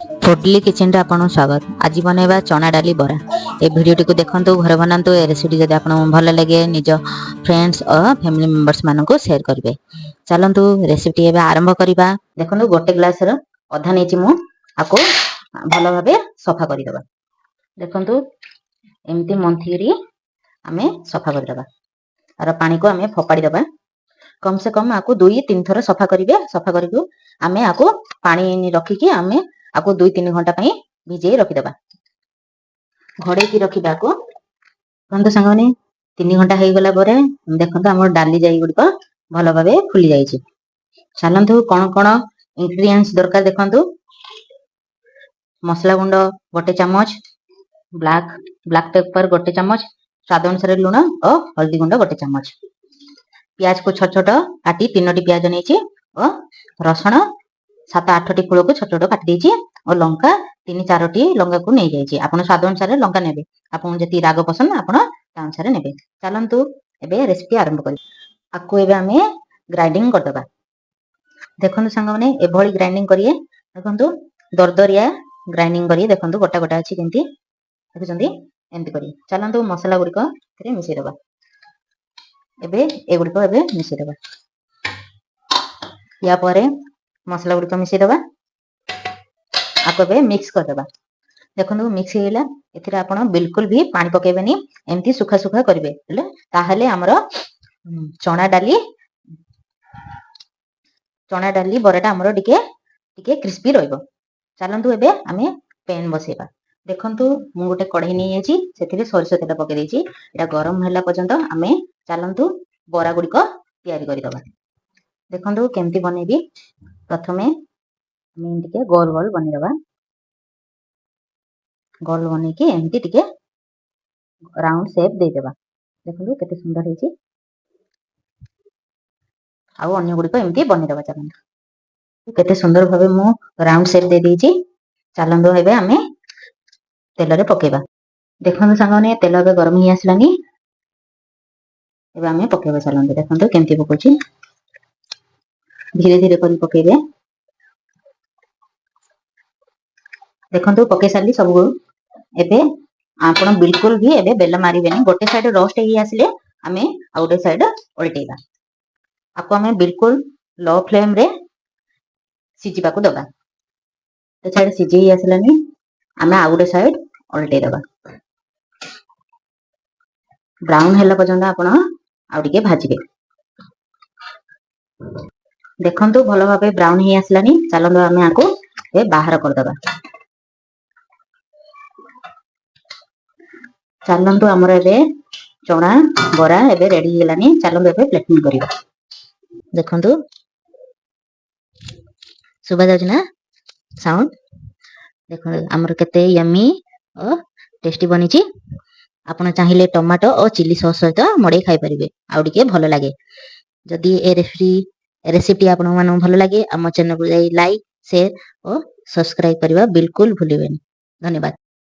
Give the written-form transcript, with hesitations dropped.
फुडली किचन रे आपन स्वागत। आज बनैबा चना डाली बरा। ए वीडियो को देखंतु घर बनांतु। ए रेसिपी जदि आपन भल लगे निज फ्रेंड्स और फैमिली मेंबर्स मान को शेयर करिवे। चलंतु रेसिपी एबे आरंभ करिबा। देखंतु गोटे ग्लास रो अधा नेची मु आको भल भाबे सफा करि देबा। देखंतु एम्ति मंथीरी आमे सफा करि देबा। आरो पानी को आमे फोपाडी देबा। कम से कम आको 2-3 थर सफा करिवे। सफा करिकु आमे आको पानी रखी कि आमे आको 2-3 घंटा पई भिजे रखि देबा। घोड़े की रखिबा को कंद संगने 3 घंटा हे गेला परे देखंतु हमर डाली जाई गुडी को भलो भाबे फुली जाई छि। चालंतु कोन कोन इंग्रेडिएंट्स दरकार देखंतु। मसला गुंड गोटे चम्मच, ब्लैक पेपर गोटे चम्मच, स्वाद अनुसार लूण और हल्दी गुंड गोटे चम्मच। प्याज को छोट छोट काटी 3टी प्याज नेछि और रसुण 7-8 टी फूल को छोट छोट काटी देछि और लंका 3-4टी लंका को नै जाइछि। आपण स्वाद अनुसार लंका नेबे। आपण जति राग पसंद आपण ता अनुसार नेबे। चलंतु एबे रेसिपी आरंभ करी। आको एबे हमें ग्राइंडिंग कर देबा। देखंतु संग माने एभली ग्राइंडिंग करिए। देखंतु दरदरिया ग्राइंडिंग करिए। देखंतु गोटा गोटा अछि केंति देखुचंदी एंति करी। चलंतु मसाला गुडी को तरे मिसै देबा। एबे ए गुडी को एबे मिसै देबा। या परे मसला गुडी को मिसै देबा। आको बे मिक्स कर देबा। देखंतु मिक्स हेला। एथिरा आपण बिल्कुल भी पानी पकेबेनी। एम्ति सुखा सुखा करिवे। हेले ताहाले हमरो चना डाली बराटा हमरो टिके क्रिस्पी रहइबो। चलंतु एबे हमें पैन बसेबा। देखंतु मु गोटे कढ़ाई नै आछि। सेथिरे सरसो तेल पके देछि। एटा गरम होला पर्यंत हमें चलंतु बरा गुडी को तयारी करि दबा। देखंतु केमति बनेबी। प्रथमे हमें टिके गोल गोल बनि दबा। गोल बने के एम्ति टिके राउंड शेप दे देबा। देखंतु केते सुंदर हेछि। आउ अन्य गुडी को एम्ति बनि दबा। चलंतु केते सुंदर भाबे मु राउंड शेप दे देछि। चलंतु एबे हमें तेल रे पकेबा। देखंतु संगने तेल बे गरम हि आसलानी। एबे हमें पकेबा। चलंतु देखंतु केमति पकोछि। धीरे धीरे करि पकेबे। देखंतु पके साली सब। एबे आपण बिल्कुल भी एबे बेल मारिबेनी। गोटे साइड रोस्ट हि आसले हमें आ गोटे साइड उल्टेबा। आपको हमें बिल्कुल लो फ्लेम रे सिजिबा को दबा। ते साइड सिजि हि आसलानी। हमें आ गोटे साइड उल्टे दबा। ब्राउन हैला पर्यंत आपण आ टिके भाजिबे। देखंतु भलो भाबे ब्राउन हि आसलानी। चलंतु हमें आको ए बाहर कर दबा। चलंतु हमर एबे चना बरा एबे रेडी हेलानी। चलंतु एबे प्लेटिंग करिबा। देखंतु सुबा जाउछ ना साउंड। देखंतु हमर केते यम्मी और टेस्टी बनिछि। आपण चाहिले टमाटो और चिली सॉस सहित मडे खाइ परिबे। आ टिके भलो लागे। जदि ए रेसिपी आपण मानु भलो लागे हम चैनल को लाइक शेयर और सब्सक्राइब करबा बिल्कुल भूलिबेनी। धन्यवाद।